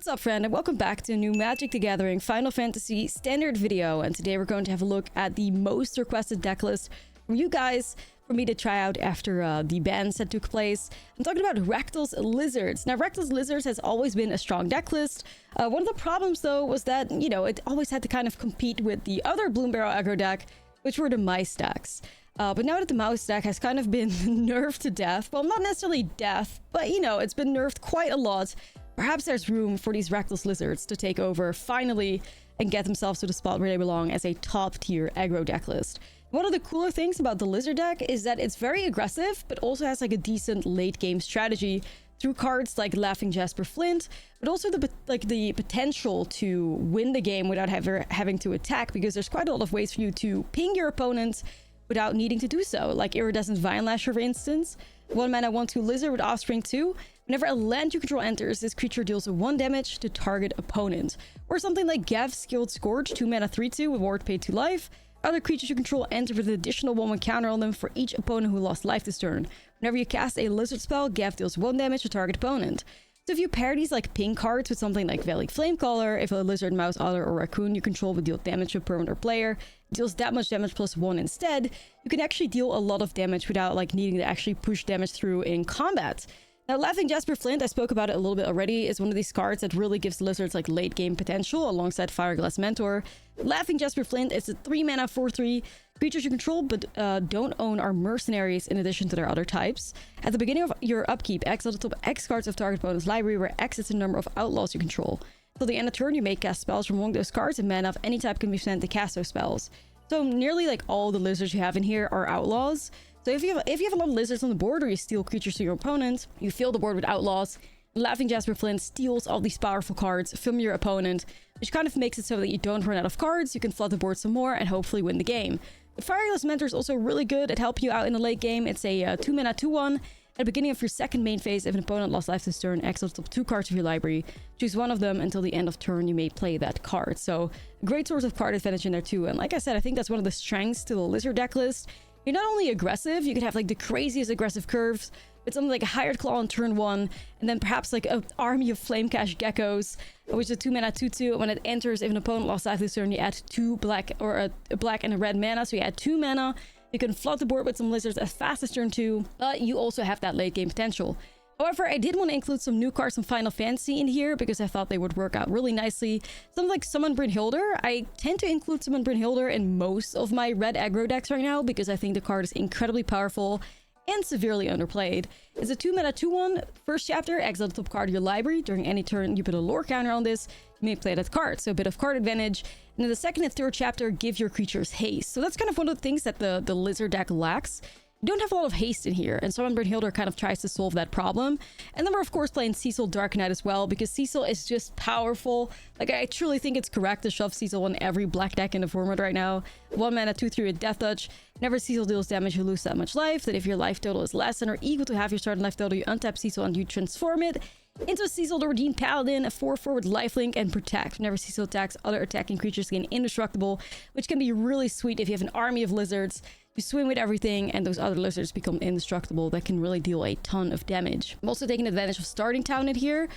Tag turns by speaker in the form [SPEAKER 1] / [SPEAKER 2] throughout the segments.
[SPEAKER 1] What's up, friend, and welcome back to a new Magic the Gathering Final Fantasy standard video. And today we're going to have a look at the most requested deck list from you guys for me to try out after the bans that took place. I'm talking about Rakdos Lizards. Now, Rakdos Lizards has always been a strong deck list. One of the problems, though, was that, you know, it always had to kind of compete with the other Bloomburrow aggro deck, which were the Mice decks. But now that the Mouse deck has kind of been nerfed to death, well, not necessarily death, but, you know, it's been nerfed quite a lot. Perhaps there's room for these Rakdos Lizards to take over finally and get themselves to the spot where they belong as a top-tier aggro deck list. One of the cooler things about the Lizard deck is that it's very aggressive, but also has like a decent late-game strategy through cards like Laughing Jasper Flint, but also the potential to win the game without having to attack, because there's quite a lot of ways for you to ping your opponent without needing to do so, like Iridescent Vine Lasher, for instance. 1 mana 1/2 Lizard with Offspring 2. Whenever a land you control enters, this creature deals 1 damage to target opponent. Or something like Gav's Skilled Scourge, 2 mana 3/2 with ward paid to life. Other creatures you control enter with an additional 1/1 counter on them for each opponent who lost life this turn. Whenever you cast a Lizard spell, Gav deals 1 damage to target opponent. So if you pair these like ping cards with something like Valley Flamecaller, if a Lizard, Mouse, Otter, or Raccoon you control would deal damage to a permanent or player, deals that much damage plus 1 instead, you can actually deal a lot of damage without like needing to actually push damage through in combat. Now, Laughing Jasper Flint, I spoke about it a little bit already, is one of these cards that really gives Lizards like late game potential alongside Fireglass Mentor. Laughing Jasper Flint is a 3 mana 4/3. Creatures you control but don't own are mercenaries in addition to their other types. At the beginning of your upkeep, exile the top X cards of target opponent's library, where X is the number of outlaws you control. Till the end of turn, you may cast spells from among those cards, and mana of any type can be spent to cast those spells. So nearly like all the Lizards you have in here are outlaws. So if you have a lot of Lizards on the board, or you steal creatures to your opponent, you fill the board with outlaws. Laughing Jasper Flint steals all these powerful cards from your opponent, which kind of makes it so that you don't run out of cards, you can flood the board some more, and hopefully win the game. The Fireglass Mentor is also really good at helping you out in the late game. It's a 2 mana 2/1. At the beginning of your second main phase, if an opponent lost life this turn, exile the top 2 cards of your library. Choose one of them until the end of turn, you may play that card. So, a great source of card advantage in there too. And like I said, I think that's one of the strengths to the Lizard deck list. You're not only aggressive, you can have like the craziest aggressive curves, with something like a Hired Claw on turn 1, and then perhaps like an army of Flamecash Geckos, which is a 2 mana 2/2. When it enters, if an opponent lost life this turn, you add 2 black or a black and a red mana, so you add 2 mana. You can flood the board with some Lizards as fast as turn 2, but you also have that late game potential. However, I did want to include some new cards from Final Fantasy in here because I thought they would work out really nicely. Something like Summon Brynhilder. I tend to include Summon Brynhilder in most of my red aggro decks right now because I think the card is incredibly powerful and severely underplayed. It's a 2 mana 2/1. First chapter, exile the top card of your library. During any turn you put a lore counter on this, you may play that card, so a bit of card advantage. And in the second and third chapter, give your creatures haste. So that's kind of one of the things that the Lizard deck lacks. You don't have a lot of haste in here, and Summon Brynhilder kind of tries to solve that problem. And then we're of course playing Cecil Dark Knight as well, because Cecil is just powerful. Like, I truly think it's correct to shove Cecil on every black deck in the format right now. 1 mana 2/3 with Death Touch. Whenever Cecil deals damage, you lose that much life. That if your life total is less than or equal to half your starting life total, you untap Cecil and you transform it into Cecil the Redeemed Paladin, a 4/4 with lifelink and protect. Whenever Cecil attacks, other attacking creatures gain indestructible, which can be really sweet if you have an army of Lizards. You swing with everything, and those other Lizards become indestructible. That can really deal a ton of damage. I'm also taking advantage of Starting Town in here,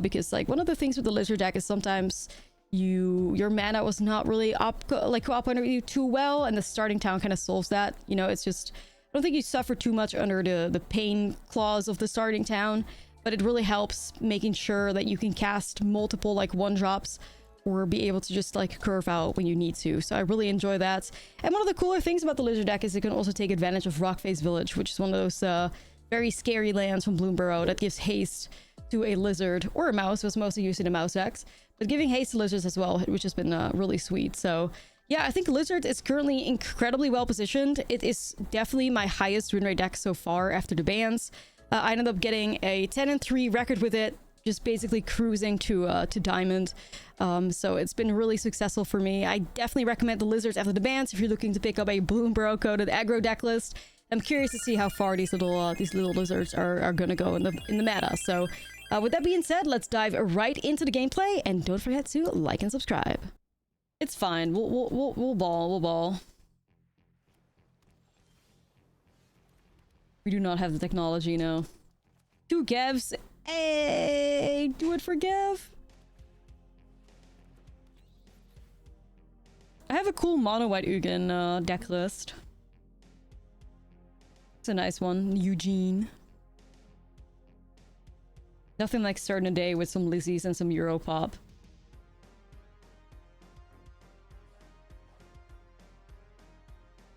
[SPEAKER 1] because like one of the things with the Lizard deck is sometimes your mana was not really cooperating with you too well, and the Starting Town kind of solves that. You know, it's just, I don't think you suffer too much under the pain clause of the Starting Town, but it really helps making sure that you can cast multiple like 1-drops or be able to just like curve out when you need to. So I really enjoy that. And one of the cooler things about the Lizard deck is it can also take advantage of Rockface Village, which is one of those very scary lands from Bloomburrow that gives haste to a Lizard or a Mouse. It was mostly used in the Mouse decks, but giving haste to Lizards as well, which has been really sweet. So yeah, I think Lizard is currently incredibly well positioned. It is definitely my highest win rate deck so far after the bans. I ended up getting a 10-3 record with it, just basically cruising to Diamond. So it's been really successful for me. I definitely recommend the Lizards after the bans if you're looking to pick up a Bloomburrow coded aggro deck list. I'm curious to see how far these little Lizards are gonna go in the meta. So with that being said, let's dive right into the gameplay, and don't forget to like and subscribe. It's fine. We'll ball. We do not have the technology, no. 2 Gevs. Hey, do it for Gev. I have a cool mono white Ugin deck list. It's a nice one. Eugene. Nothing like starting a day with some Lizzies and some Europop.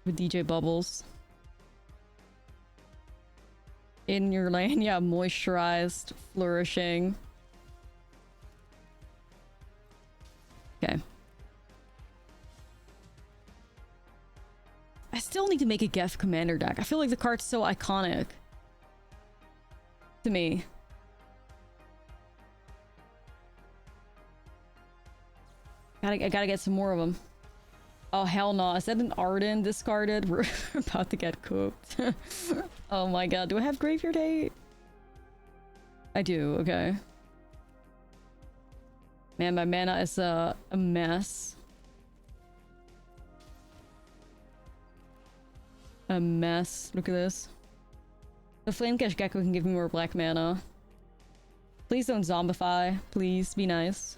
[SPEAKER 1] With DJ Bubbles. In your lane, yeah, moisturized, flourishing. Okay. I still need to make a Geth Commander deck. I feel like the card's so iconic. To me. I gotta get some more of them. Oh, hell no. Is that an Arden discarded? We're about to get cooked. Oh my god. Do I have Graveyard Hate? I do. Okay. Man, my mana is a mess. A mess. Look at this. The Flamecash Gecko can give me more black mana. Please don't zombify. Please, be nice.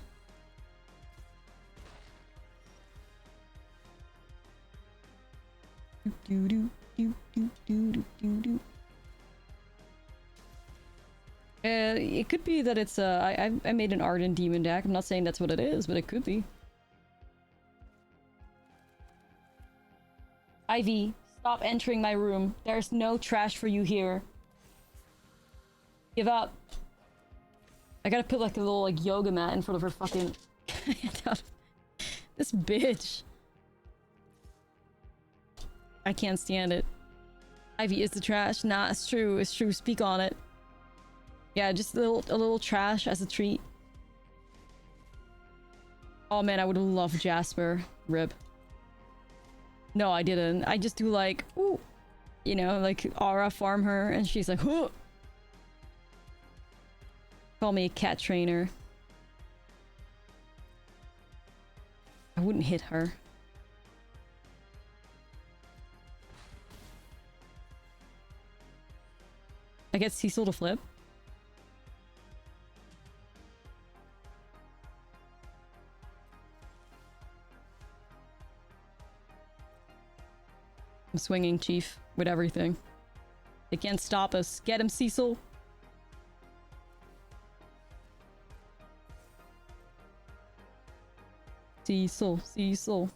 [SPEAKER 1] It could be that it's I made an Arden Demon deck. I'm not saying that's what it is, but it could be. Ivy, stop entering my room. There's no trash for you here. Give up. I gotta put like a little like yoga mat in front of her fucking this bitch. I can't stand it. Ivy is the trash. Nah, it's true. It's true. Speak on it. Yeah, just a little trash as a treat. Oh man, I would love Jasper. Rib. No, I didn't. I just do like, ooh, you know, like aura farm her, and she's like, ooh. Call me a cat trainer. I wouldn't hit her. I get Cecil to flip. I'm swinging, Chief, with everything. They can't stop us. Get him, Cecil. Cecil, Cecil.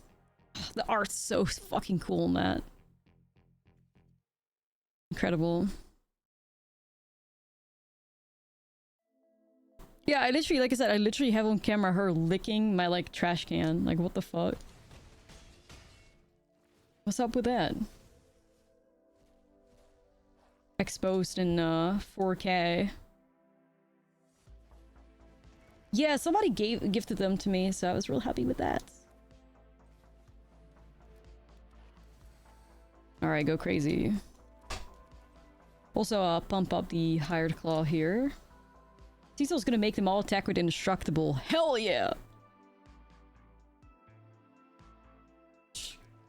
[SPEAKER 1] The art's so fucking cool, Matt. Incredible. Yeah, I literally, like I said, I literally have on camera her licking my, like, trash can. Like, what the fuck? What's up with that? Exposed in 4K. Yeah, somebody gifted them to me, so I was real happy with that. Alright, go crazy. Also, pump up the Hired Claw here. Cecil's gonna make them all attack with Indestructible. Hell yeah!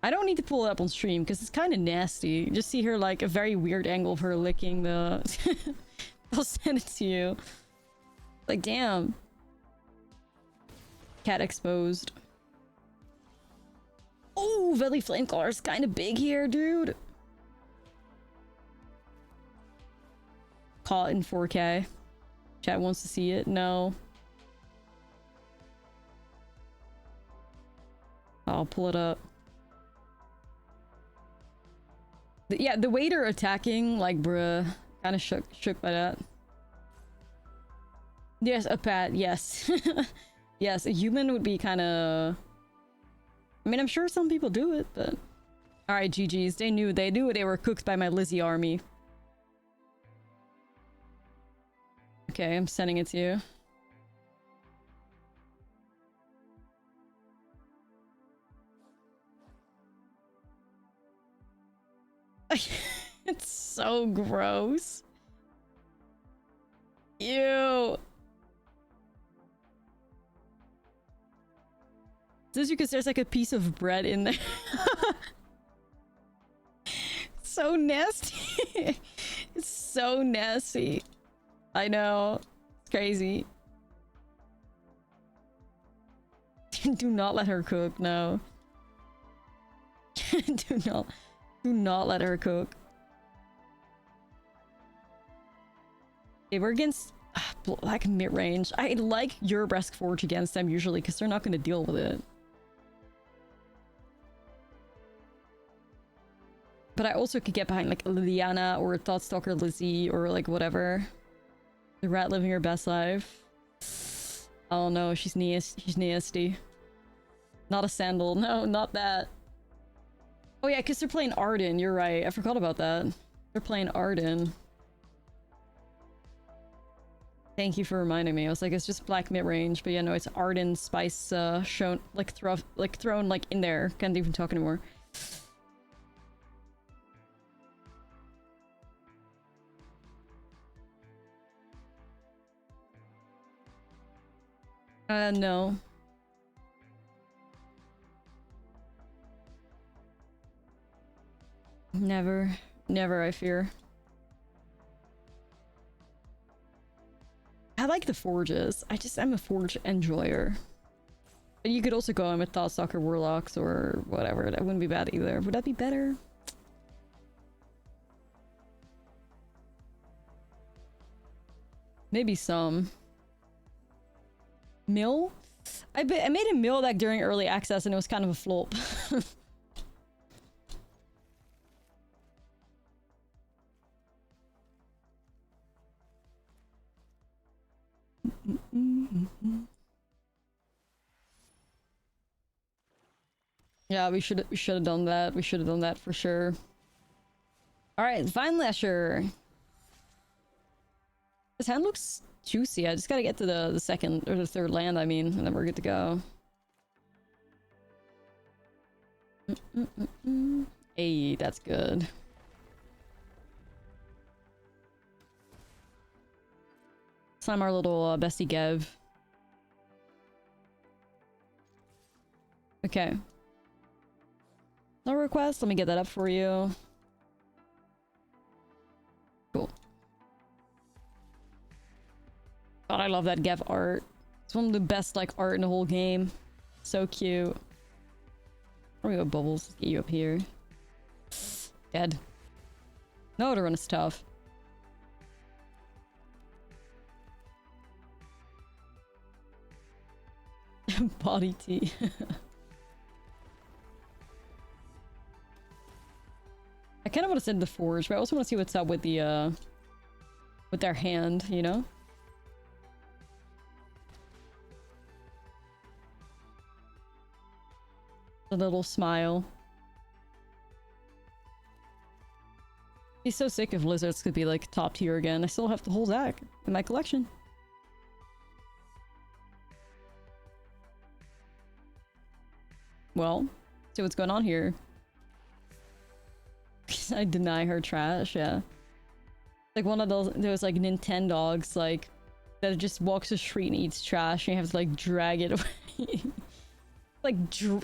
[SPEAKER 1] I don't need to pull it up on stream because it's kind of nasty. You just see her like a very weird angle of her licking the... I'll send it to you. Like, damn. Cat exposed. Oh, Valley Flamecaller is kind of big here, dude. Caught in 4K. Chat wants to see it. No. I'll pull it up. Yeah, the way they're attacking, like, bruh, kind of shook by that. Yes, a pet, yes. Yes, a human would be kind of... I mean, I'm sure some people do it, but... Alright, GG's. They knew they were cooked by my Lizzie army. Okay, I'm sending it to you. It's so gross. Ew. This is because there's like a piece of bread in there. So nasty. It's so nasty. I know. It's crazy. Do not let her cook, no. Do not let her cook. Okay, we're against like mid-range. I like Eurobresk Forge against them usually because they're not going to deal with it. But I also could get behind like Liliana or Thoughtstalker Lizzie or like whatever. The rat living her best life. Oh no, she's nasty. Not a sandal. No, not that. Oh yeah, because they're playing Arden. You're right. I forgot about that. They're playing Arden. Thank you for reminding me. I was like, it's just black mid-range. But yeah, no, it's Arden Spice shown like thrown like in there. Can't even talk anymore. No. Never. Never, I fear. I like the forges. I'm a forge enjoyer. But you could also go in with Thoughtstalker Warlocks or whatever. That wouldn't be bad either. Would that be better? Maybe some. Mill? I made a mill deck during early access and it was kind of a flop. Yeah, we should have done that. We should have done that for sure. All right, Vine Lasher. This hand looks juicy. I just gotta get to the second or the third land, I mean, and then we're good to go. Hey, that's good. Slime our little bestie Gev. Okay. No request. Let me get that up for you. Cool. God, I love that Gev art. It's one of the best like art in the whole game. So cute. Where we go, Bubbles? Let's get you up here. Dead. No, the run is tough. Body tea. I kind of want to send the forge, but I also want to see what's up with the with their hand, you know? The little smile. He's so sick if lizards could be like top tier again. I still have the whole deck in my collection. Well, see what's going on here. I deny her trash, yeah. Like one of those like Nintendogs, like, that just walks the street and eats trash and you have to like drag it away. Like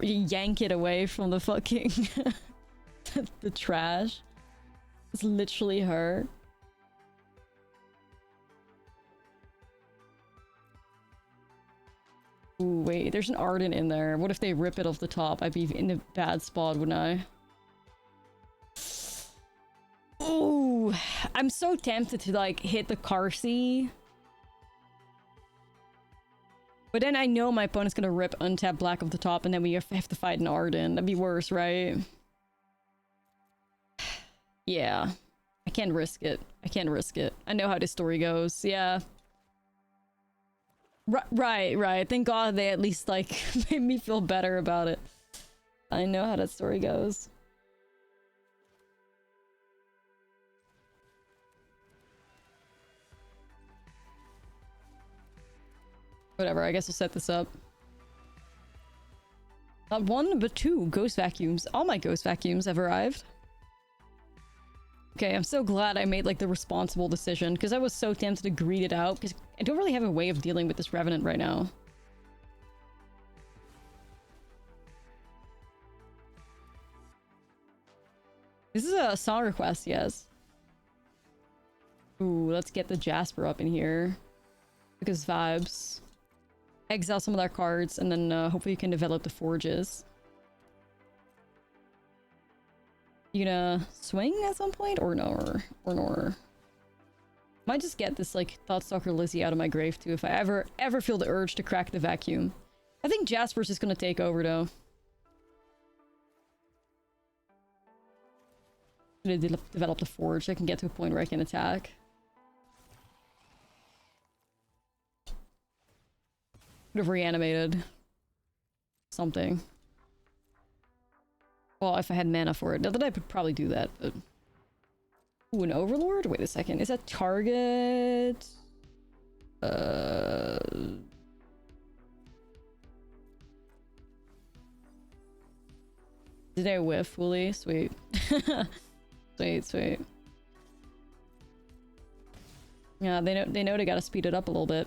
[SPEAKER 1] yank it away from the fucking the trash. It's literally her. Ooh, wait, there's an Arden in there. What if they rip it off the top? I'd be in a bad spot, wouldn't I? Ooh, I'm so tempted to like hit the Carsey. But then I know my opponent's gonna rip untap black off the top and then we have to fight an Arden. That'd be worse, right? Yeah. I can't risk it. I can't risk it. I know how this story goes. Yeah. Right. Thank God they at least like made me feel better about it. I know how that story goes. Whatever, I guess we'll set this up. Not one, but two ghost vacuums. All my ghost vacuums have arrived. Okay, I'm so glad I made like the responsible decision because I was so tempted to greed it out because I don't really have a way of dealing with this Revenant right now. This is a song request, yes. Ooh, let's get the Jasper up in here. Because vibes. Exile some of their cards and then hopefully you can develop the forges. You gonna swing at some point or no? Or no? Might just get this like Thoughtstalker Lizzie out of my grave too if I ever feel the urge to crack the vacuum. I think Jasper's just gonna take over though. I'm gonna develop the forge so I can get to a point where I can attack. Would have reanimated something. Well, if I had mana for it. Not that I would probably do that, but... Ooh, an Overlord? Wait a second. Is that target? Did I whiff, Wooly? Sweet. Sweet, sweet. Yeah, they know they gotta speed it up a little bit.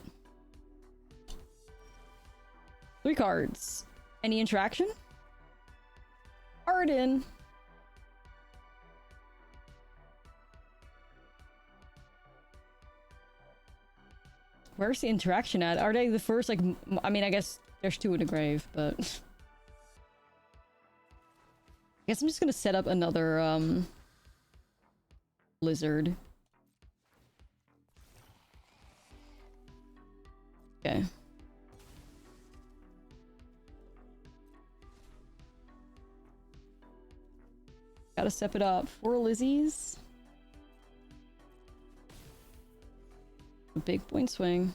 [SPEAKER 1] 3 cards. Any interaction? Arden. Where's the interaction at? Are they the first, like... I mean, I guess there's 2 in the grave, but... I guess I'm just gonna set up another, Blizzard. Okay. Gotta step it up. 4 Lizzies. A big point swing.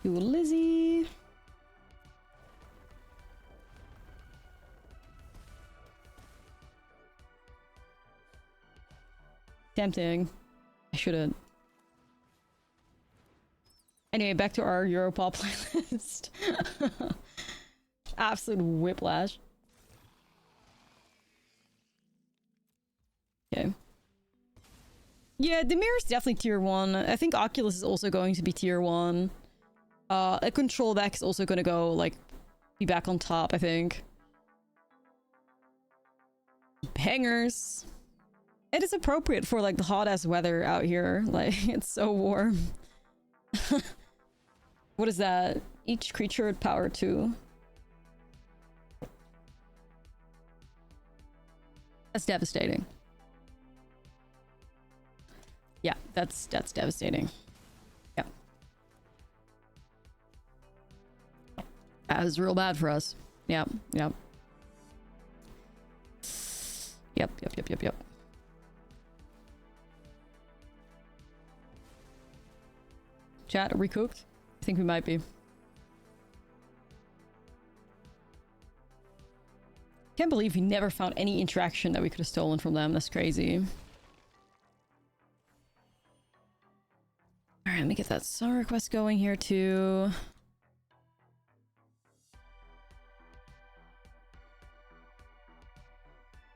[SPEAKER 1] Do a Lizzie. Tempting. I shouldn't. Anyway, back to our Europop playlist. Absolute whiplash. Okay. Yeah, Demir is definitely tier 1. I think Oculus is also going to be tier 1. A control deck is also gonna go, like, be back on top, I think. Bangers. It is appropriate for, like, the hot-ass weather out here. Like, it's so warm. What is that? Each creature at power 2. That's devastating. Yeah, that's devastating. Yeah. That was real bad for us. Yep, yep. Yep. Chat, are we cooked? I think we might be. Can't believe we never found any interaction that we could have stolen from them. That's crazy. Alright, let me get that song request going here too.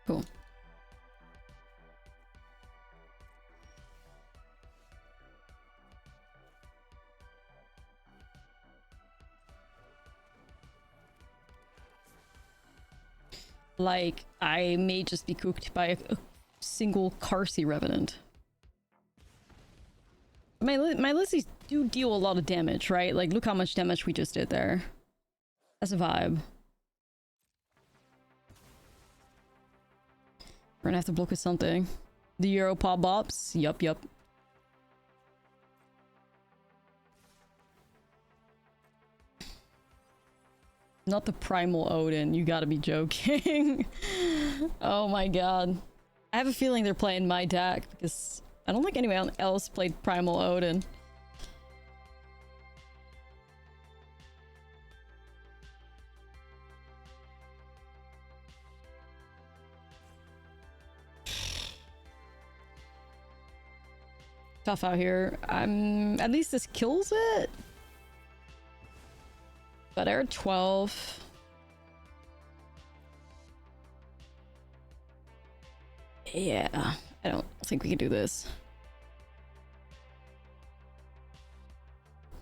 [SPEAKER 1] Cool. Like, I may just be cooked by a single Carsey Revenant. My Lizzies do deal a lot of damage, right? Like, look how much damage we just did there. That's a vibe. We're gonna have to block with something. The Europop bops? Yup. Not the Primal Odin, you gotta be joking. Oh my god. I have a feeling they're playing my deck because I don't think anyone else played Primal Odin. Tough out here. At least this kills it. But they're 12. Yeah, I don't think we can do this.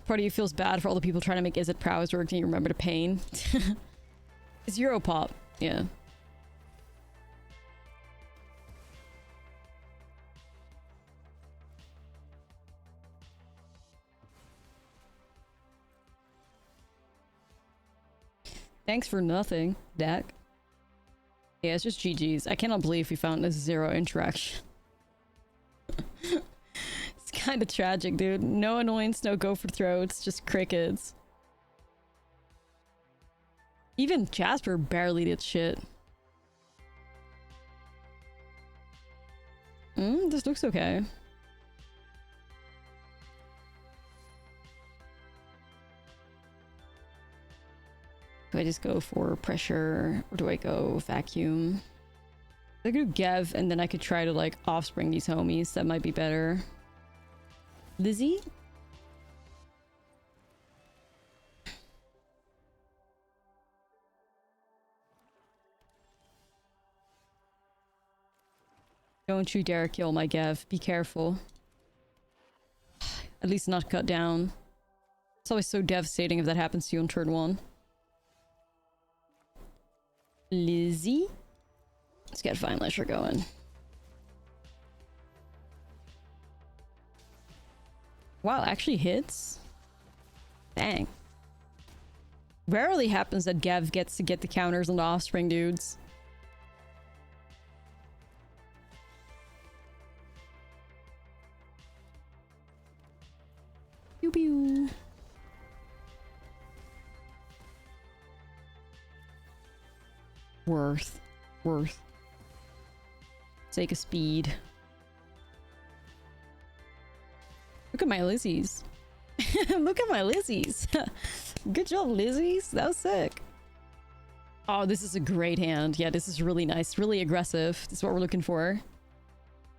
[SPEAKER 1] Part of you feels bad for all the people trying to make Is It Prowess work and you remember the pain. It's Europop, yeah. Thanks for nothing, deck. Yeah, it's just GG's. I cannot believe we found a 0 interaction. It's kind of tragic, dude. No annoyance, no gopher throats, just crickets. Even Jasper barely did shit. This looks okay. Do I just go for pressure or do I go vacuum? I could do Gev and then I could try to like offspring these homies. That might be better. Lizzie? Don't you dare kill my Gev. Be careful. At least not cut down. It's always so devastating if that happens to you on turn 1. Lizzie? Let's get Fine Lasher going. Wow, actually hits? Dang. Rarely happens that Gev gets to get the counters on the offspring dudes. Pew pew. Worth. Sake of speed. Look at my Lizzies. Look at my Lizzies. Good job, Lizzies. That was sick. Oh, this is a great hand. Yeah, this is really nice. Really aggressive. This is what we're looking for.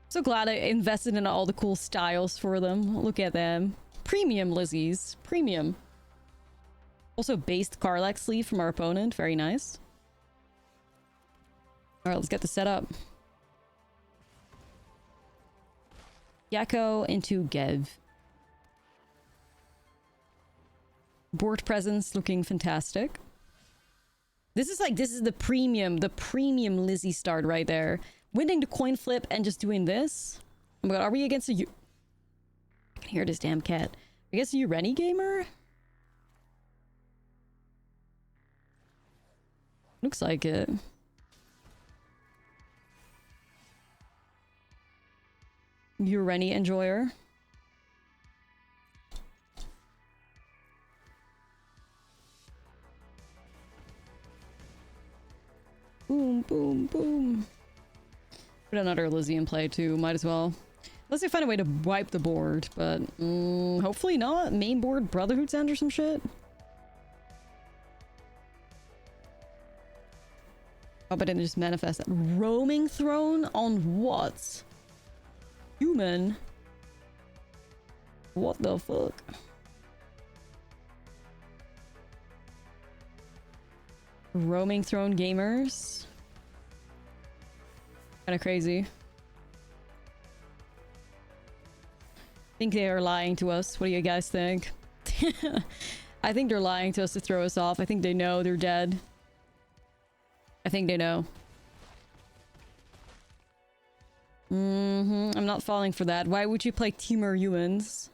[SPEAKER 1] So glad I invested in all the cool styles for them. Look at them. Premium Lizzies. Premium. Also based Karlak sleeve from our opponent. Very nice. Alright, let's get the setup. Yakko into Gev. Board presence looking fantastic. This is the premium Lizzie start right there. Winning the coin flip and just doing this. Oh my god, are we against a I can hear this damn cat. I guess a Ureni gamer? Looks like it. Ureni enjoyer. Boom, boom, boom. Put another Lizzie in play too, might as well. Unless they find a way to wipe the board, but hopefully not. Main board Brotherhood Sand or some shit. Oh, but it just manifest that. Roaming Throne on what? Human? What the fuck? Roaming Throne gamers? Kinda crazy. Think they are lying to us. What do you guys think? I think they're lying to us to throw us off. I think they know they're dead. I think they know. I'm not falling for that. Why would you play Timur Ewens?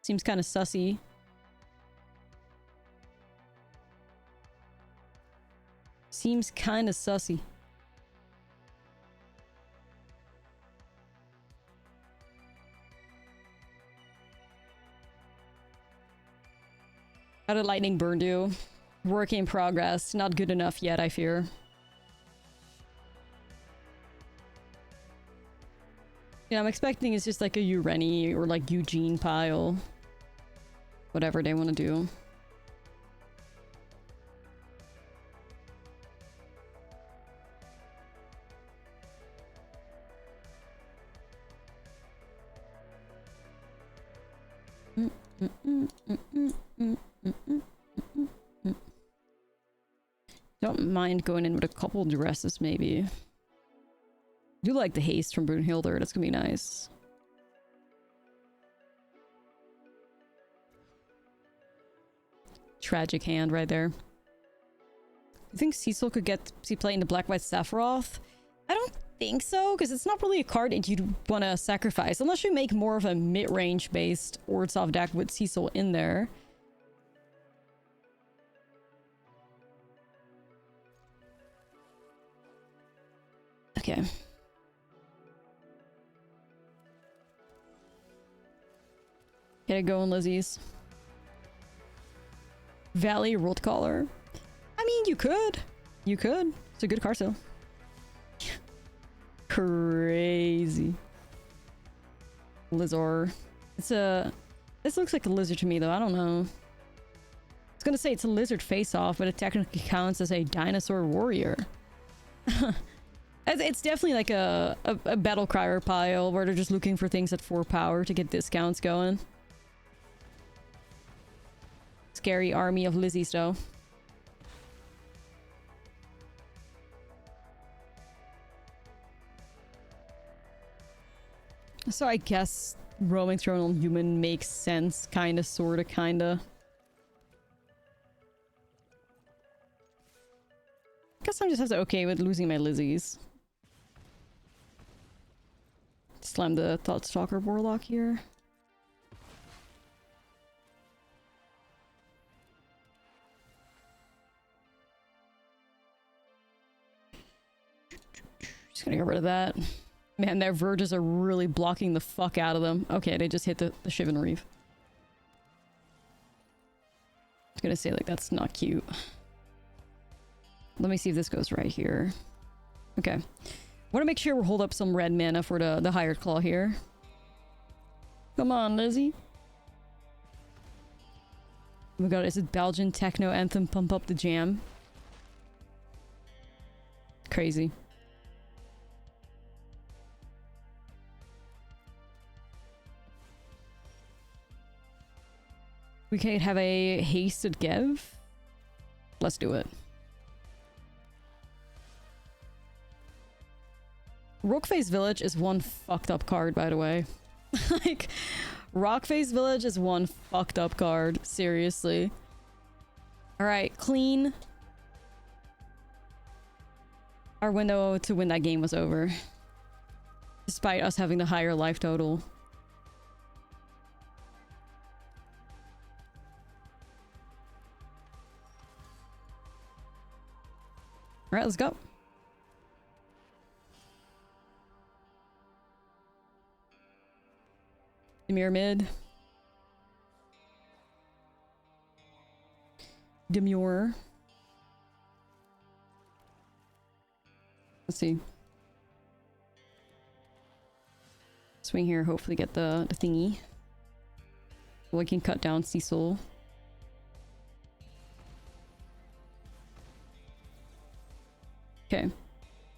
[SPEAKER 1] Seems kind of sussy. Seems kind of sussy. How did Lightning Burn do? Work in progress. Not good enough yet, I fear. Yeah, I'm expecting it's just like a Ureni or like Eugene pile. Whatever they want to do. Don't mind going in with a couple dresses, maybe. I do like the haste from Brunhilde. That's gonna be nice. Tragic hand right there. You think Cecil could get to play in the Black-White Sephiroth? I don't think so, because it's not really a card that you'd want to sacrifice. Unless you make more of a mid-range based Ortsov deck with Cecil in there. Okay. Get it going, Lizzie's. Valley World Caller. I mean, you could. You could. It's a good card still. Crazy. Lizard. It's a... This looks like a lizard to me, though. I don't know. I was gonna say it's a lizard face-off, but it technically counts as a dinosaur warrior. It's definitely like a battle crier pile where they're just looking for things at 4 power to get discounts going. Scary army of Lizzies, though. So I guess roaming throne on human makes sense, kinda, sorta, kinda. Guess I just have to okay with losing my Lizzies. Slam the Thoughtstalker Warlock here. Just gonna get rid of that. Man, their verges are really blocking the fuck out of them. Okay, they just hit the Shivan Reeve. I was gonna say, like, that's not cute. Let me see if this goes right here. Okay. Want to make sure we hold up some red mana for the Hired Claw here. Come on, Lizzie. Oh my god, is it Belgian techno anthem Pump Up the Jam? Crazy. We can have a hasted give. Let's do it. Rockface Village is one fucked up card, by the way. Like, Rockface Village is one fucked up card. Seriously. Alright, clean. Our window to win that game was over. Despite us having the higher life total. Alright, let's go. Demure mid. Demure. Let's see. Swing here, hopefully get the thingy. We can cut down Cecil. Okay.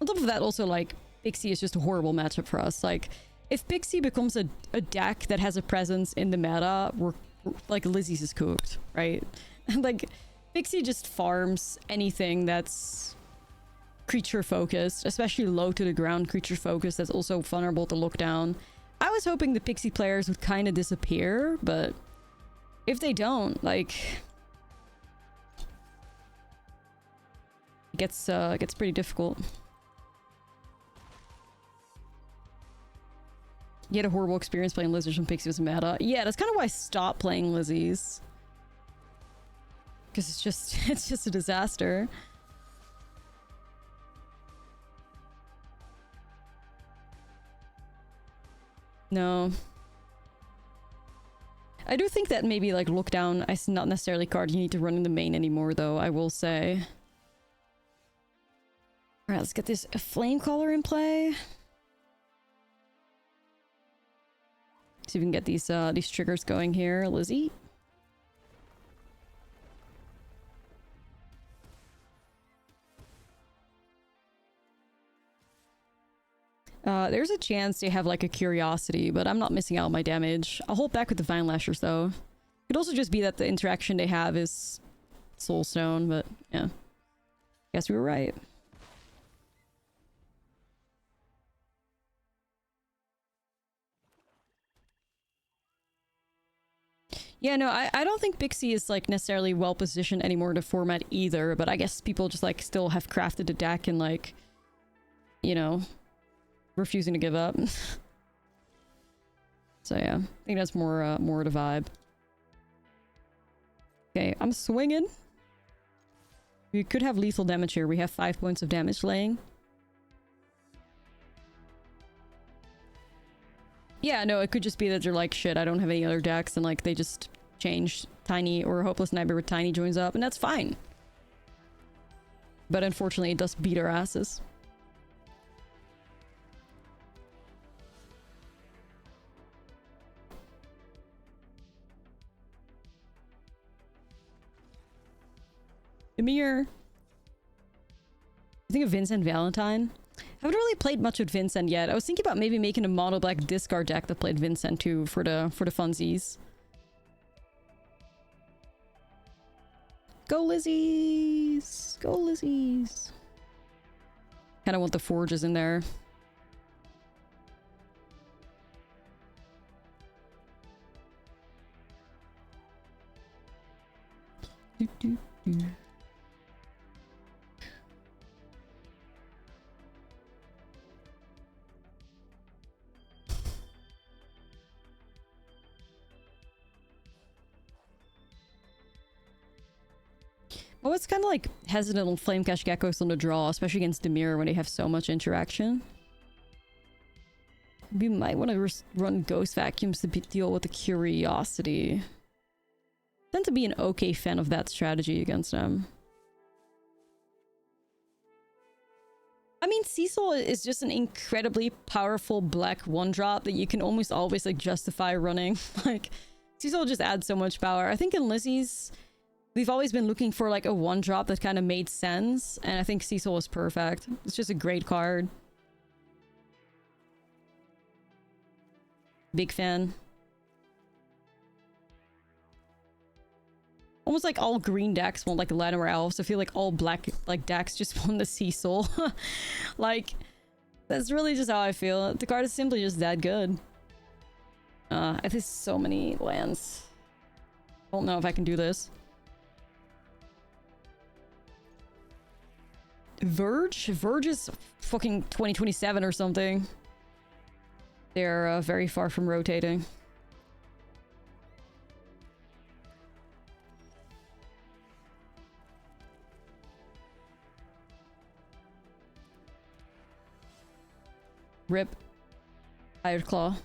[SPEAKER 1] On top of that, also, like, Pixie is just a horrible matchup for us. Like, if Pixie becomes a deck that has a presence in the meta, we're like, Lizzie's is cooked, right? Like, Pixie just farms anything that's creature focused, especially low to the ground creature focused that's also vulnerable to look down. I was hoping the Pixie players would kind of disappear, but if they don't, like, it gets pretty difficult. You had a horrible experience playing Lizards when Pixie was meta. Yeah, that's kind of why I stopped playing Lizzies. Because it's just a disaster. No. I do think that maybe, like, Look Down is not necessarily a card you need to run in the main anymore, though, I will say. Alright, let's get this Flamecaller in play. See if we can get these triggers going here, Lizzie. There's a chance they have like a Curiosity, but I'm not missing out on my damage. I'll hold back with the Vine Lashers though. Could also just be that the interaction they have is Soulstone, but yeah. Guess we were right. Yeah, no, I don't think Pixie is like necessarily well positioned anymore to format either, but I guess people just like still have crafted a deck and like, you know, refusing to give up. So yeah, I think that's more the vibe. Okay, I'm swinging. We could have lethal damage here. We have 5 points of damage laying. Yeah, no, it could just be that they're like, shit, I don't have any other decks, and like they just change Tiny or Hopeless Nightmare with Tiny joins up, and that's fine. But unfortunately, it does beat our asses. Demir. I think of Vincent Valentine. I haven't really played much with Vincent yet. I was thinking about maybe making a mono black discard deck that played Vincent too for the funsies. Go Lizzies! Go Lizzies! Kinda want the forges in there. Do, do, do. I was kind of like hesitant on Flamecash Geckos on the draw, especially against Demir when they have so much interaction. We might want to run Ghost Vacuums to deal with the Curiosity. I tend to be an okay fan of that strategy against them. I mean, Cecil is just an incredibly powerful black one-drop that you can almost always like justify running. Like, Cecil just adds so much power. I think in Lizzie's, we've always been looking for like a one-drop that kind of made sense, and I think Cecil was perfect. It's just a great card. Big fan. Almost like all green decks want like the Latimer Elves. I feel like all black like decks just want the Cecil. Like, that's really just how I feel. The card is simply just that good. I have so many lands. I don't know if I can do this. Verge? Verge is fucking 2027 or something. They're very far from rotating. Rip. Iron Claw.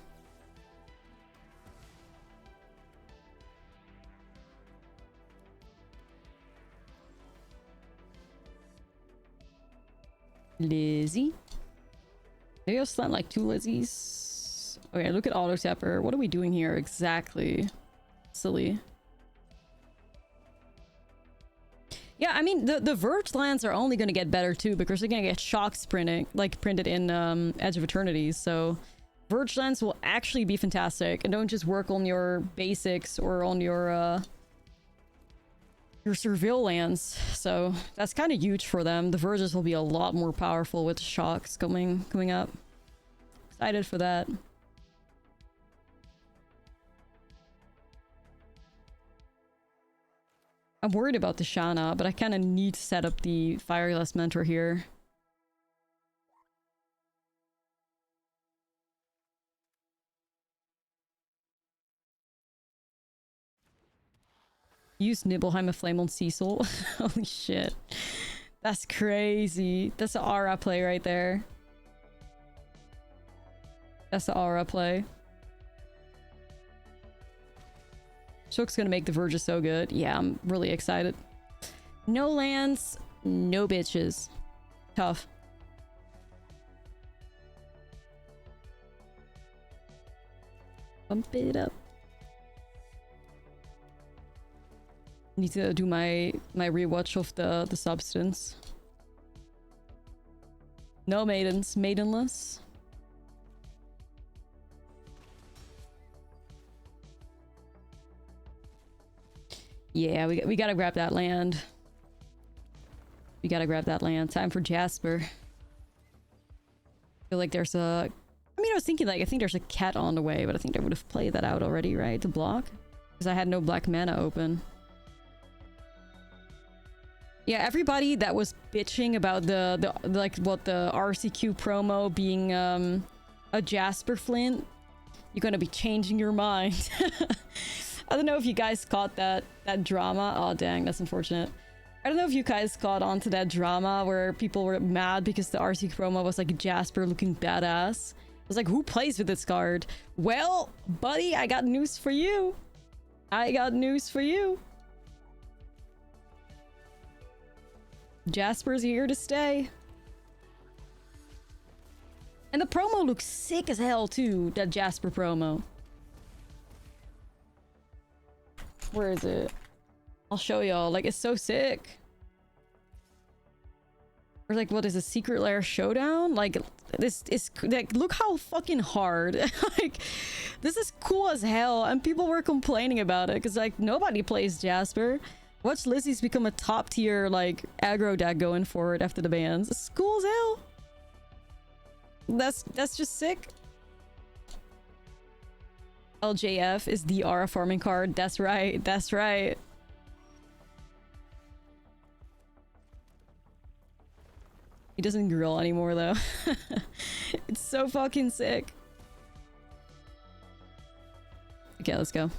[SPEAKER 1] Lizzie. Maybe I'll slant like 2 Lizzies. Okay, look at Auto Tapper. What are we doing here exactly? Silly. Yeah, I mean, the Verge lands are only going to get better too, because they're going to get shocks printed in Edge of Eternities. So Verge lands will actually be fantastic, and don't just work on your basics or on your Surveil lands. So that's kind of huge for them. The Verges will be a lot more powerful with shocks coming up. Excited for that. I'm worried about the Shana, but I kind of need to set up the Fireless Mentor here. Use Nibelheim Flame on Cecil. Holy shit. That's crazy. That's an aura play right there. That's the aura play. Shook's gonna make the Verge so good. Yeah, I'm really excited. No lands, no bitches. Tough. Bump it up. Need to do my rewatch of the Substance. No maidens, maidenless. Yeah, we gotta grab that land. We gotta grab that land. Time for Jasper. I feel like there's a... I mean, I was thinking like, I think there's a cat on the way, but I think I would have played that out already, right? To block? Because I had no black mana open. Yeah, everybody that was bitching about the like what the RCQ promo being a Jasper Flint, you're gonna be changing your mind. I don't know if you guys caught that drama. Oh dang, that's unfortunate. I don't know if you guys caught on to that drama where people were mad because the RCQ promo was like Jasper looking badass, was like, who plays with this card? Well, buddy, I got news for you. I got news for you. Jasper's here to stay. And the promo looks sick as hell too, that Jasper promo. Where is it? I'll show y'all. Like, it's so sick. Or like, what is a Secret Lair Showdown? Like, this is like, look how fucking hard. Like, this is cool as hell, and people were complaining about it because like nobody plays Jasper. Watch Lizzie's become a top tier like aggro deck going forward after the bans. It's cool as hell. That's just sick. LJF is the aura farming card. That's right. That's right. He doesn't grill anymore though. It's so fucking sick. Okay, let's go.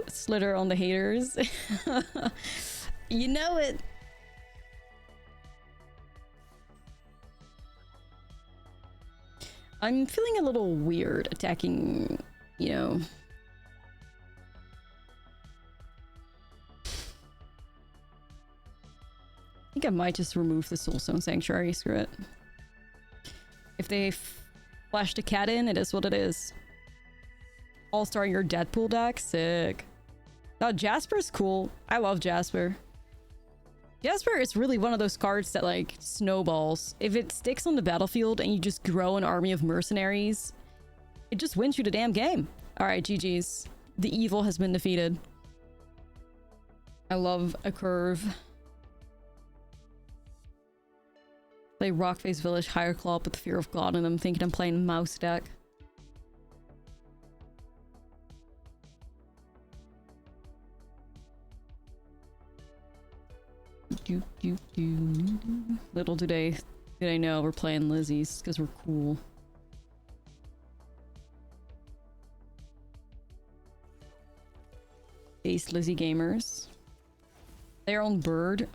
[SPEAKER 1] Slither on the haters. You know it. I'm feeling a little weird attacking, you know. I think I might just remove the Soulstone Sanctuary. Screw it. If they flash the cat in, it is what it is. All-star your Deadpool deck? Sick. Now, Jasper's cool. I love Jasper. Jasper is really one of those cards that, like, snowballs. If it sticks on the battlefield and you just grow an army of mercenaries, it just wins you the damn game. Alright, GG's. The evil has been defeated. I love a curve. Play Rockface Village, higher claw with the Fear of God, and I'm thinking I'm playing mouse deck. Little did I know we're playing Lizzie's because we're cool. Ace Lizzie gamers. They're on Bird.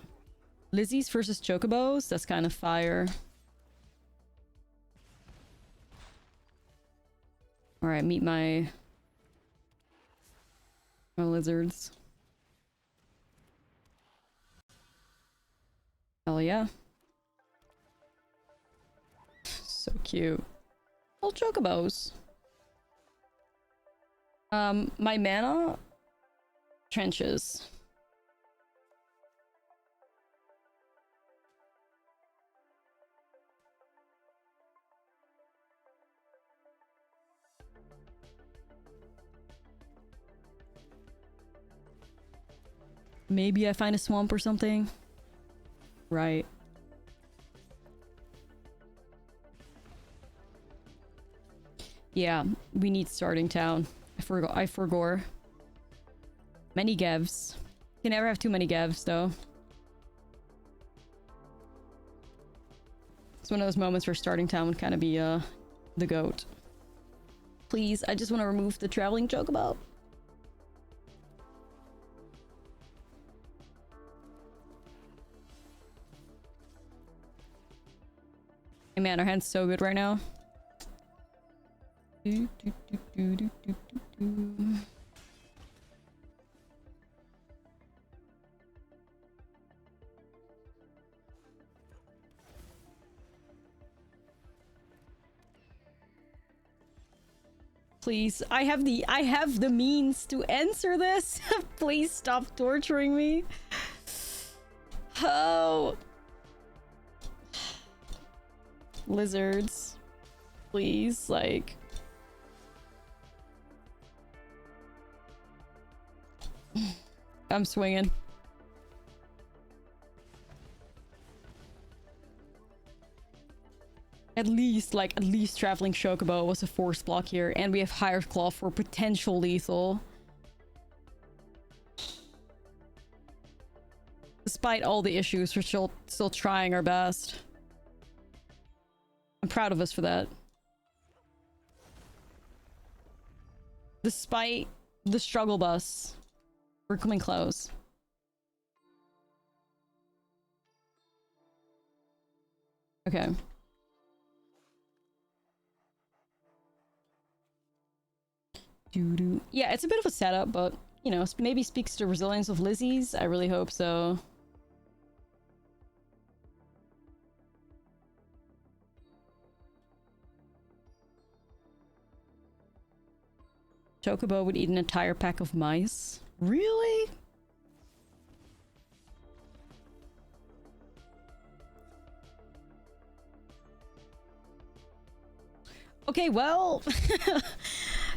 [SPEAKER 1] Lizzie's versus Chocobos. That's kind of fire. All right, meet my lizards. Hell yeah. So cute. Little Chocobos. My mana? Trenches. Maybe I find a swamp or something. Right. Yeah, we need starting town. I forgot. Many Gevs. You can never have too many Gevs, though. It's one of those moments where starting town would kind of be, the GOAT. Please, I just want to remove the traveling chocobo. Hey man, our hand's so good right now. Please, I have the means to answer this. Please stop torturing me. Oh. Lizards. Please, like. I'm swinging. At least Traveling Chocobo was a force block here, and we have Higher Claw for potential lethal. Despite all the issues, we're still trying our best. I'm proud of us for that. Despite the struggle bus, we're coming close. Okay. Doo-doo. Yeah, it's a bit of a setup, but, you know, maybe speaks to resilience of Lizzie's. I really hope so. Chocobo would eat an entire pack of mice. Really? Okay, well...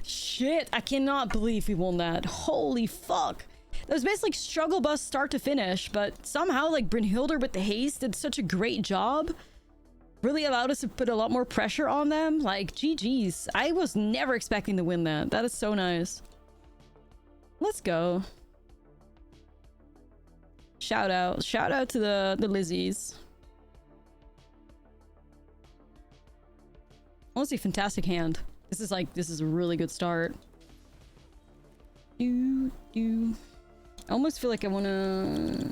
[SPEAKER 1] Shit, I cannot believe we won that. Holy fuck. That was basically like struggle bus start to finish, but somehow like Brynhildr with the haste did such a great job. Really allowed us to put a lot more pressure on them. Like, GG's. I was never expecting to win that. That is so nice. Let's go. Shout out to the Lizzies. Honestly, fantastic hand. This is a really good start. I almost feel like I wanna...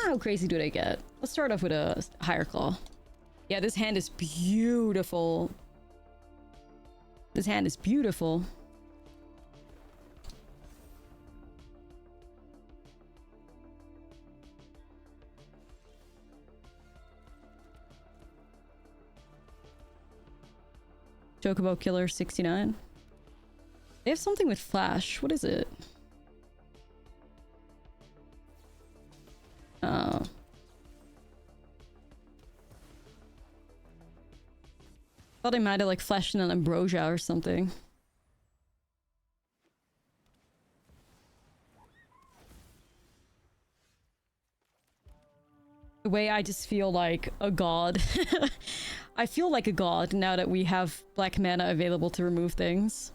[SPEAKER 1] how crazy do they get? Let's start off with a higher claw. Yeah, this hand is beautiful. This hand is beautiful. Chocobo Killer 69. They have something with flash. What is it? Oh. Thought I might have like flashed in an ambrosia or something. The way I just feel like a god. I feel like a god now that we have black mana available to remove things.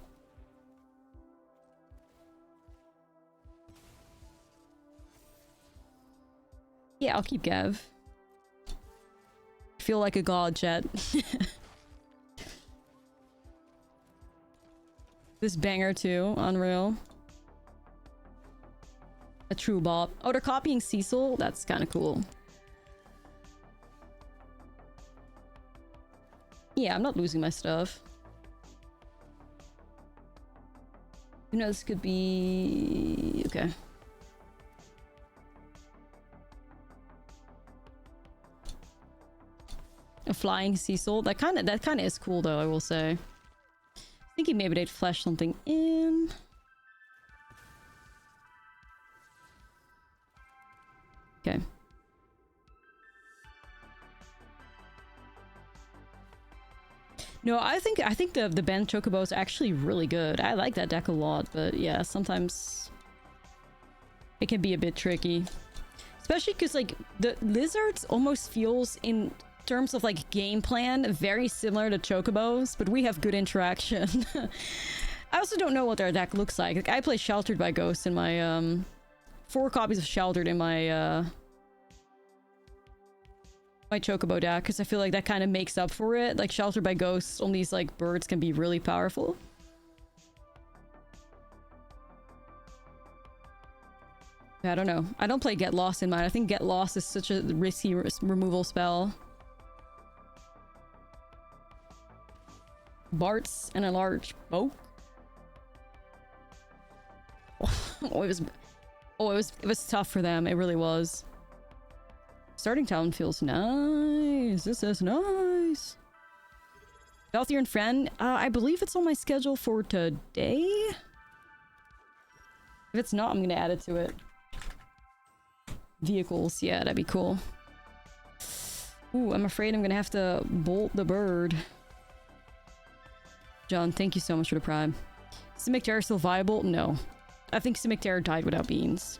[SPEAKER 1] Yeah, I'll keep Gav. I feel like a god, chat. This banger too, unreal. A true bop. Oh, they're copying Cecil? That's kind of cool. Yeah, I'm not losing my stuff. Who knows, this could be... Okay. A flying Cecil. That kind of is cool though, I will say. Thinking maybe they'd flash something in. Okay. No, I think the banned Chocobo is actually really good. I like that deck a lot, but yeah, sometimes it can be a bit tricky. Especially because like the Lizards almost feels in terms of like game plan very similar to Chocobos, but we have good interaction. I also don't know what their deck looks like. I play Sheltered by Ghost in my 4 copies of Sheltered in my my Chocobo deck, because I feel like that kind of makes up for it. Like Sheltered by Ghosts on these like birds can be really powerful. I don't know. I don't play Get Lost in mine. I think Get Lost is such a risky removal spell. Bart's and a large boat. It was tough for them. It really was. Starting town feels nice. This is nice. Healthier and Friend. I believe it's on my schedule for today. If it's not, I'm gonna add it to it. Vehicles. Yeah, that'd be cool. Ooh, I'm afraid I'm gonna have to bolt the bird. John, thank you so much for the prime. Is Simic Terror still viable? No. I think Simic Terror died without Beans.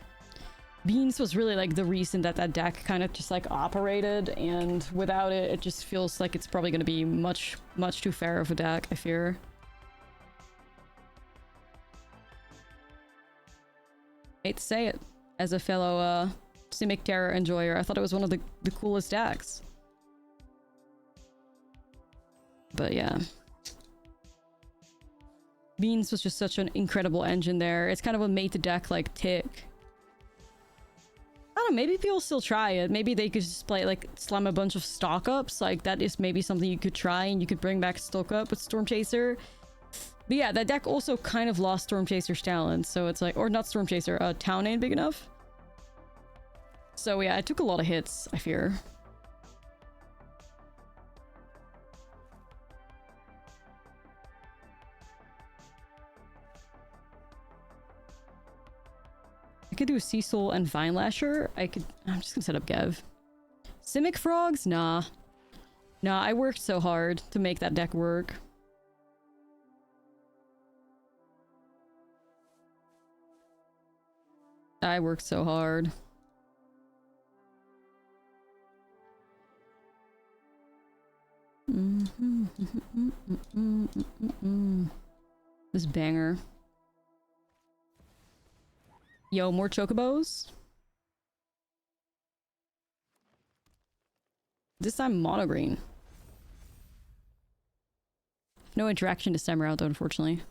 [SPEAKER 1] Beans was really like the reason that that deck kind of just like operated, and without it, it just feels like it's probably going to be much too fair of a deck, I fear. Hate to say it, as a fellow Simic Terror enjoyer, I thought it was one of the coolest decks. But yeah. Beans was just such an incredible engine there. It's kind of what made the deck, like, tick. I don't know, maybe people still try it. Maybe they could just play, like, slam a bunch of stock ups. Like, that is maybe something you could try, and you could bring back stock up with Storm Chaser. But yeah, that deck also kind of lost Storm Chaser's talent, so it's like... Or not Storm Chaser, Town ain't big enough. So yeah, it took a lot of hits, I fear. I could do Cecil and Vine Lasher. I'm just gonna set up Gev. Simic Frogs? Nah. Nah, I worked so hard to make that deck work. I worked so hard. This banger. Yo, more chocobos? This time mono green. No interaction to stem out, unfortunately.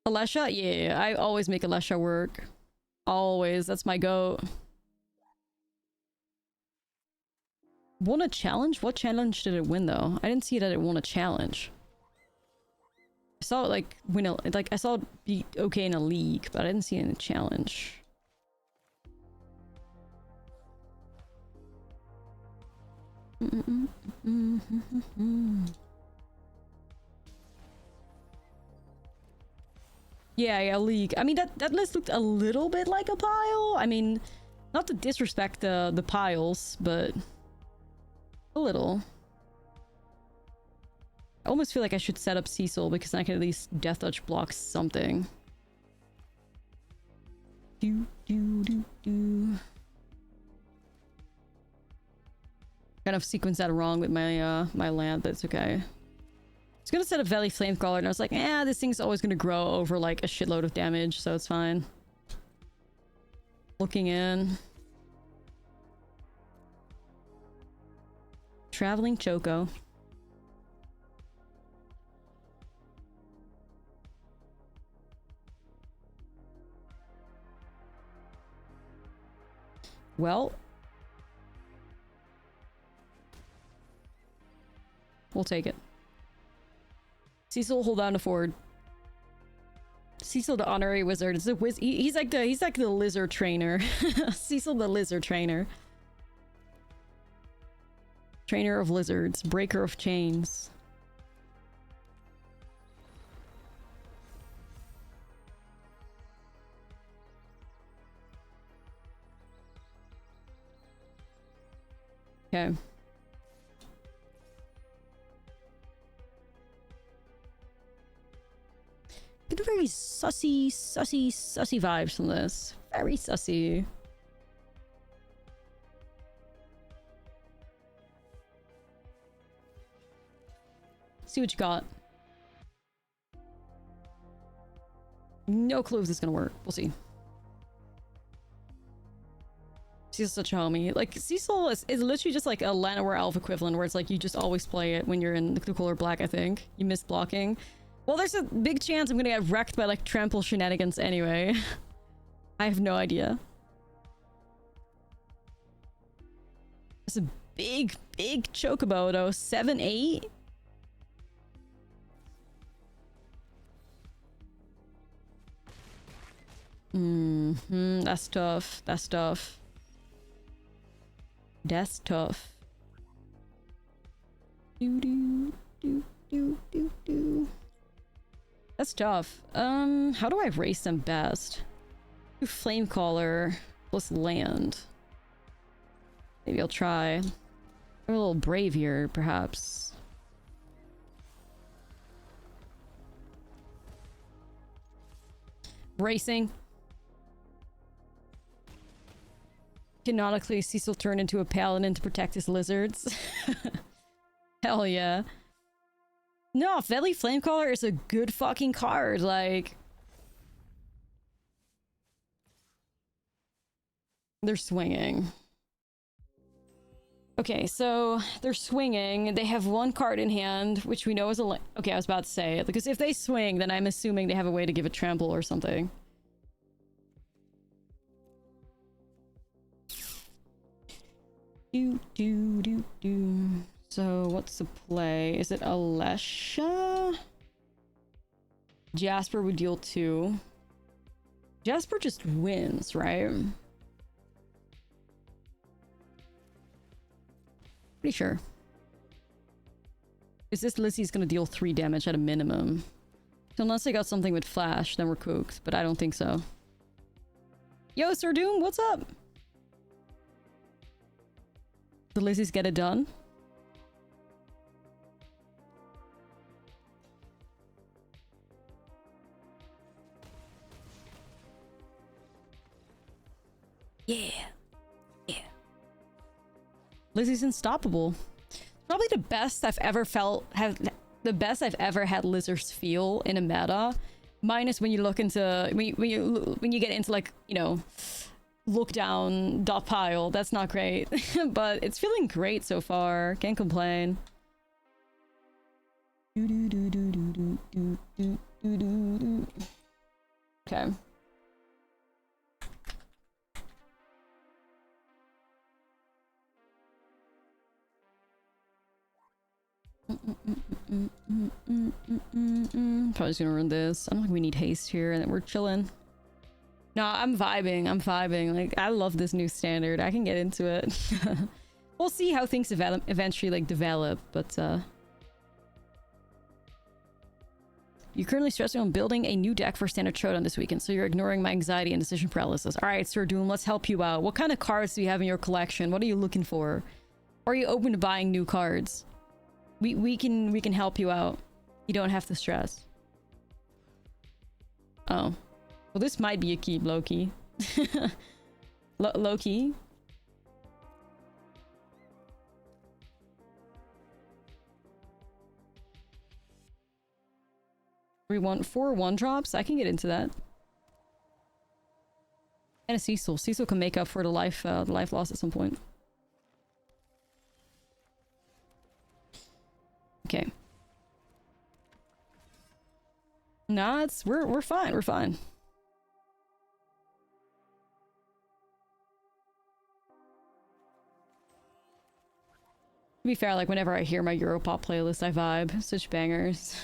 [SPEAKER 1] Alesha? Yeah, I always make Alesha work. Always. That's my goat. Won a challenge? What challenge did it win, though? I didn't see that it won a challenge. I saw it, like, win a... Like, I saw it be okay in a league, but I didn't see it in a challenge. Yeah, league. I mean, that list looked a little bit like a pile. I mean, not to disrespect the piles, but a little. I almost feel like I should set up Cecil because then I can at least Death Touch block something. Kind of sequenced that wrong with my my land, but it's okay. I was gonna set up Valley Flamecaller and I was like, this thing's always gonna grow over like a shitload of damage, so it's fine. Looking in. Traveling Choco. Well, we'll take it. Cecil, hold on to forward. Cecil, the honorary wizard. It's a he's like the lizard trainer. Cecil, the lizard trainer. Trainer of lizards, breaker of chains. Okay. Get very sussy vibes from this. Very sussy. See what you got. No clue if this is gonna work. We'll see. Cecil's such a homie. Like, Cecil is literally just like a Llanowar Elf equivalent, where it's like you just always play it when you're in the color black, I think. You miss blocking. Well, there's a big chance I'm gonna get wrecked by like trample shenanigans anyway. I have no idea. It's a big chocobo though. 7-8? That's tough. That's tough. That's tough. That's tough. How do I race them best? Do Flamecaller plus land. Maybe I'll try. I'm a little brave here, perhaps. Racing. Canonically, Cecil turned into a paladin to protect his lizards. Hell yeah. No, Valley Flamecaller is a good fucking card, like... They're swinging. Okay, so they're swinging. They have one card in hand, which we know is a... Okay, I was about to say it. Because if they swing, then I'm assuming they have a way to give it trample or something. So, what's the play? Is it Alesha? Jasper would deal 2. Jasper just wins, right? Pretty sure. Is this Lizzie's gonna deal 3 damage at a minimum? So unless they got something with flash, then we're cooked, but I don't think so. Yo, Sir Doom, what's up? The Lizzies get it done? Yeah. Yeah. Lizzie's unstoppable. Probably the best I've ever the best I've ever had lizards feel in a meta. Minus when you look into when you get into, like, you know, look down dot pile. That's not great. But it's feeling great so far. Can't complain. Okay. Probably just gonna run this. I don't think we need haste here, and we're chilling. No, I'm vibing. I'm vibing. Like, I love this new standard. I can get into it. We'll see how things eventually, like, develop, but you're currently stressing on building a new deck for Standard Showdown this weekend, so you're ignoring my anxiety and decision paralysis. Alright, Sir Doom, let's help you out. What kind of cards do you have in your collection? What are you looking for? Or are you open to buying new cards? We can help you out. You don't have to stress. Oh. Well, this might be a keep, low-key. Low-key? We want 4 1-drops? I can get into that. And a Cecil. Cecil can make up for the life loss at some point. Okay. Nah, we're fine. We're fine. To be fair, like, whenever I hear my Europop playlist, I vibe. Such bangers.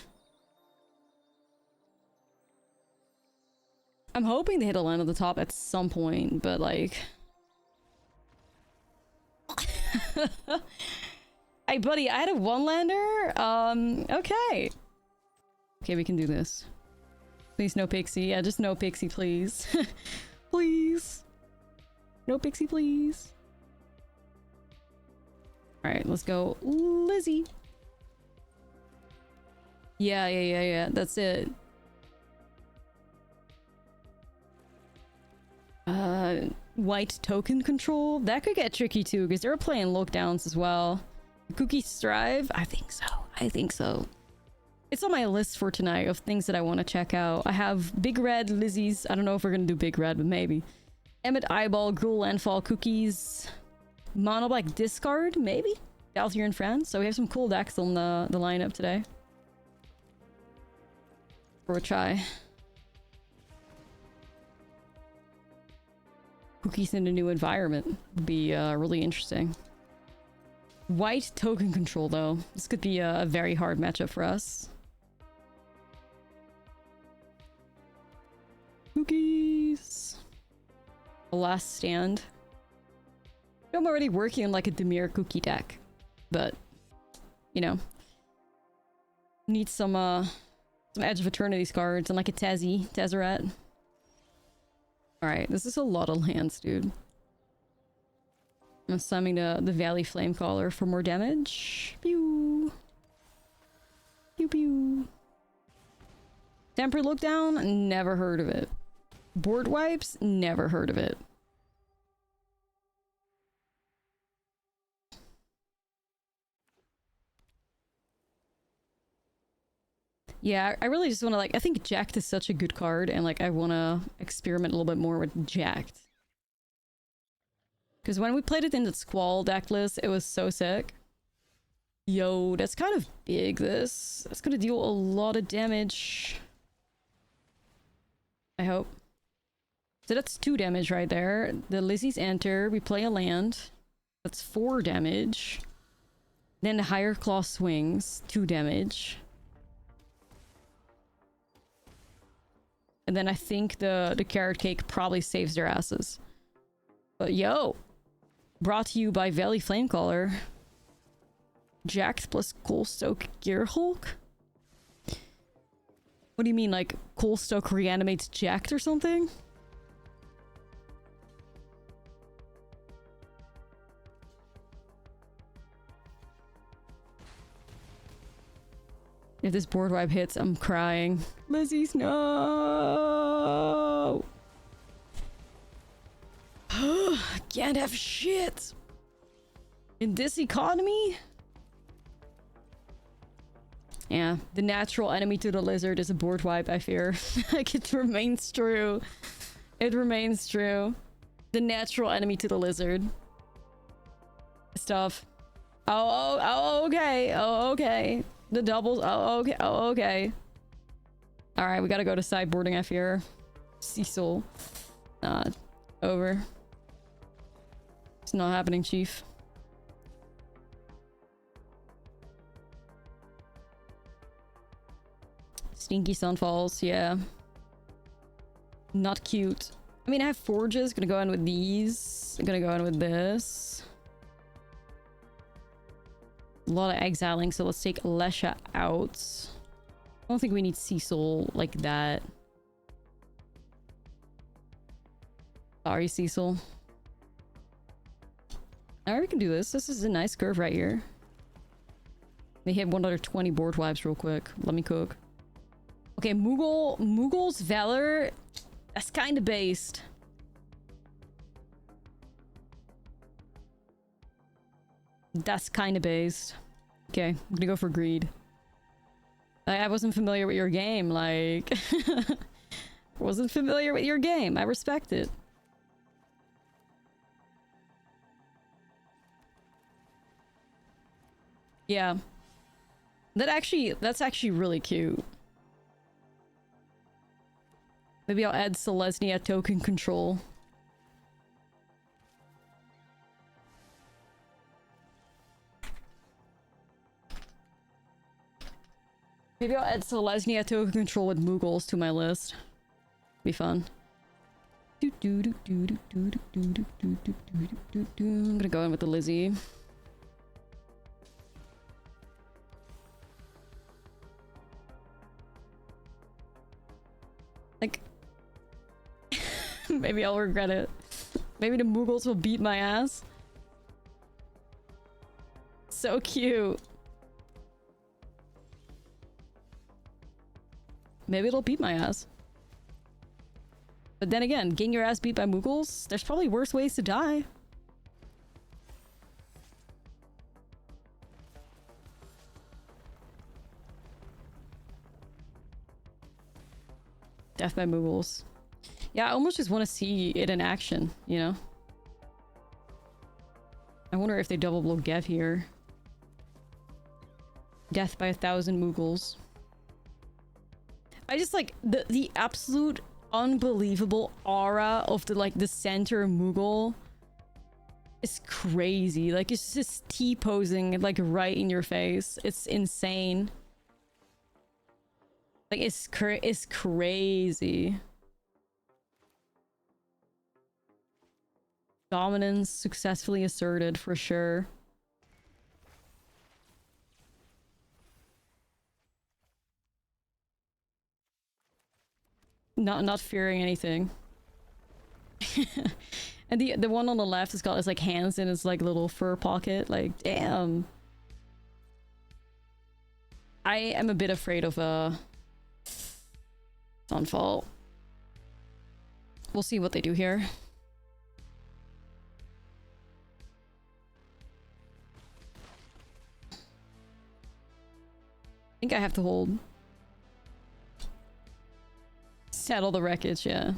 [SPEAKER 1] I'm hoping they hit a land at the top at some point, but, like... Hey, buddy, I had a 1-lander? Okay. Okay, we can do this. Please, no Pixie. Yeah, just no Pixie, please. Please. No Pixie, please. Alright, let's go. Lizzie. Yeah. That's it. White token control? That could get tricky too, because they're playing lockdowns as well. Cookie Strive? I think so. It's on my list for tonight of things that I want to check out. I have Big Red, Lizzie's. I don't know if we're gonna do Big Red, but maybe. Emmet Eyeball, Gruul Landfall, Cookies. Mono Black Discard, maybe? Galtier and Friends. So we have some cool decks on the lineup today. For a try. Cookies in a new environment would be really interesting. White token control, though. This could be a very hard matchup for us. Cookies. The Last Stand. I'm already working on, like, a Demir cookie deck, but, you know, need some Edge of Eternity's cards and, like, a Tezzeret. Alright, this is a lot of lands, dude. I'm summoning the Valley Flamecaller for more damage. Pew! Pew pew. Tempered Lookdown? Never heard of it. Board Wipes? Never heard of it. Yeah, I really just want to, like, I think Jacked is such a good card, and, like, I want to experiment a little bit more with Jacked. Because when we played it in the Squall deck list, it was so sick. Yo, that's kind of big, this. That's gonna deal a lot of damage. I hope. So that's 2 damage right there. The Lizzies enter, we play a land. That's 4 damage. Then the Higher Claw swings, 2 damage. And then I think the Carrot Cake probably saves their asses. But yo! Brought to you by Valley Flamecaller. Jacked plus Coalstoke Gearhulk? What do you mean, like Coalstoke reanimates Jacked or something? If this board wipe hits, I'm crying. Lizzie's no. Can't have shit. In this economy? Yeah, the natural enemy to the lizard is a board wipe, I fear. Like, it remains true. It remains true. The natural enemy to the lizard. Stuff. Oh, okay. Oh, okay. The doubles. Oh, okay. Oh, okay. Alright, we gotta go to sideboarding, I fear. Cecil. Over. It's not happening, Chief. Stinky Sunfalls, yeah. Not cute. I mean, I have forges. Gonna go in with these. I'm gonna go in with this. A lot of exiling, so let's take Lesha out. I don't think we need Cecil like that. Sorry, Cecil. Alright, we can do this. This is a nice curve right here. They hit 120 board wipes real quick. Let me cook. Okay, Moogle's Valor. That's kind of based. That's kind of based. Okay, I'm gonna go for Greed. I wasn't familiar with your game, like... wasn't familiar with your game. I respect it. Yeah. That's actually really cute. Maybe I'll add Selesnya token control. Maybe I'll add Selesnya token control with Moogles to my list. Be fun. I'm gonna go in with the Lizzie. Like... maybe I'll regret it. Maybe the Moogles will beat my ass. So cute. Maybe it'll beat my ass. But then again, getting your ass beat by Moogles, there's probably worse ways to die. Death by Moogles. Yeah, I almost just want to see it in action, you know? I wonder if they double blow Gev here. Death by 1,000 Moogles. I just like the absolute unbelievable aura of the center Moogle is crazy. Like, it's just T-posing like right in your face. It's insane. Like, it's crazy. Dominance successfully asserted for sure. Not fearing anything. And the one on the left has got his like hands in his like little fur pocket. Like, damn. I am a bit afraid of Sunfall. We'll see what they do here. I think I have to hold. Settle the wreckage, yeah.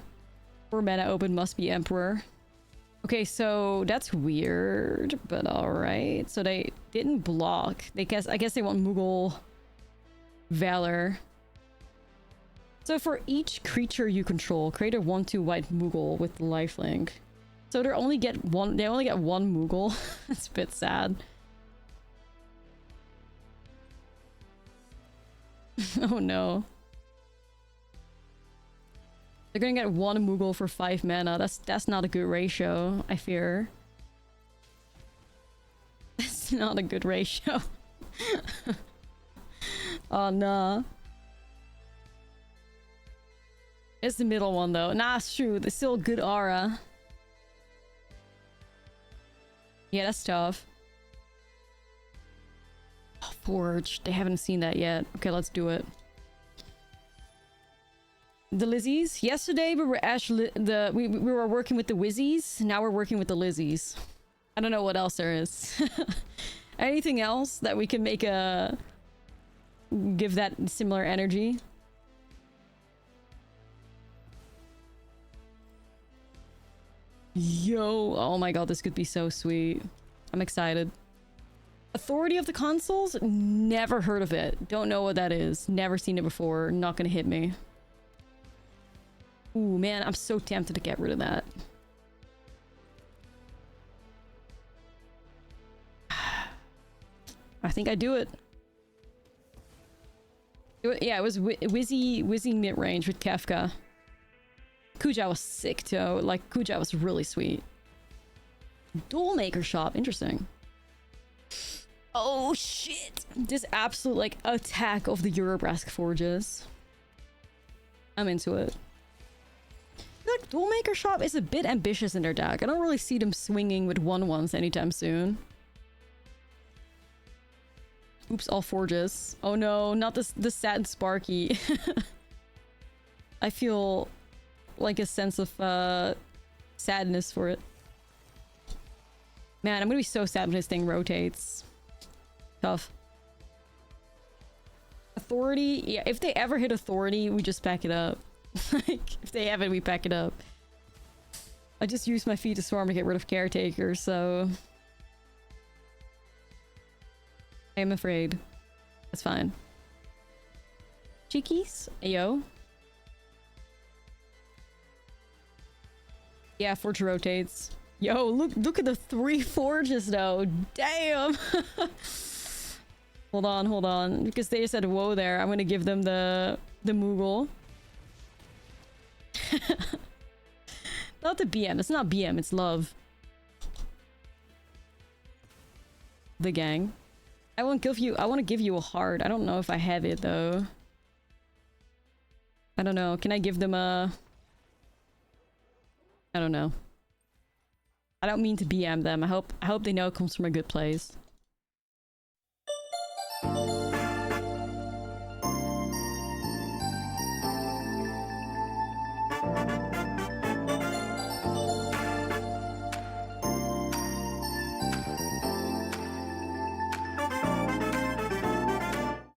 [SPEAKER 1] 4 mana open must be Emperor. Okay, so that's weird, but alright. So they didn't block. I guess they want Moogle Valor. So for each creature you control, create a 1/2 white Moogle with lifelink. So they only get one Moogle. That's a bit sad. Oh no. They're gonna get one Moogle for 5 mana. That's not a good ratio, I fear. That's not a good ratio. Oh nah. It's the middle one though. Nah, it's true. There's still good aura. Yeah, that's tough. Oh, Forge. They haven't seen that yet. Okay, let's do it. The Lizzies. Yesterday we were we were working with the Wizzies. Now we're working with the Lizzies. I don't know what else there is. Anything else that we can make a give that similar energy? Yo, oh my god, this could be so sweet. I'm excited. Authority of the Consuls? Never heard of it. Don't know what that is. Never seen it before. Not gonna hit me. Ooh, man, I'm so tempted to get rid of that. I think I do it. Yeah, it was Wizzy mid-range with Kefka. Kuja was sick too. Like, Kuja was really sweet. Duel Maker Shop. Interesting. Oh, shit. This absolute, like, attack of the Eurobrask Forges. I'm into it. Like, Duel Maker Shop is a bit ambitious in their deck. I don't really see them swinging with 1/1s anytime soon. Oops, all Forges. Oh no, not the sad Sparky. I feel like a sense of sadness for it. Man, I'm gonna be so sad when this thing rotates. Tough. Authority? Yeah, if they ever hit Authority, we just pack it up. Like, if they have it, we pack it up. I just used my feet to swarm to get rid of Caretaker, so... I am afraid. That's fine. Cheekies? Ayo. Yeah, Forge rotates. Yo, look at the 3 Forges though. Damn! Hold on. Because they said whoa there. I'm gonna give them the Moogle. Not the BM. It's not BM, it's love. The gang. I want to give you a heart. I don't know if I have it though. I don't know. Can I give them a... I don't know. I don't mean to BM them. I hope they know it comes from a good place.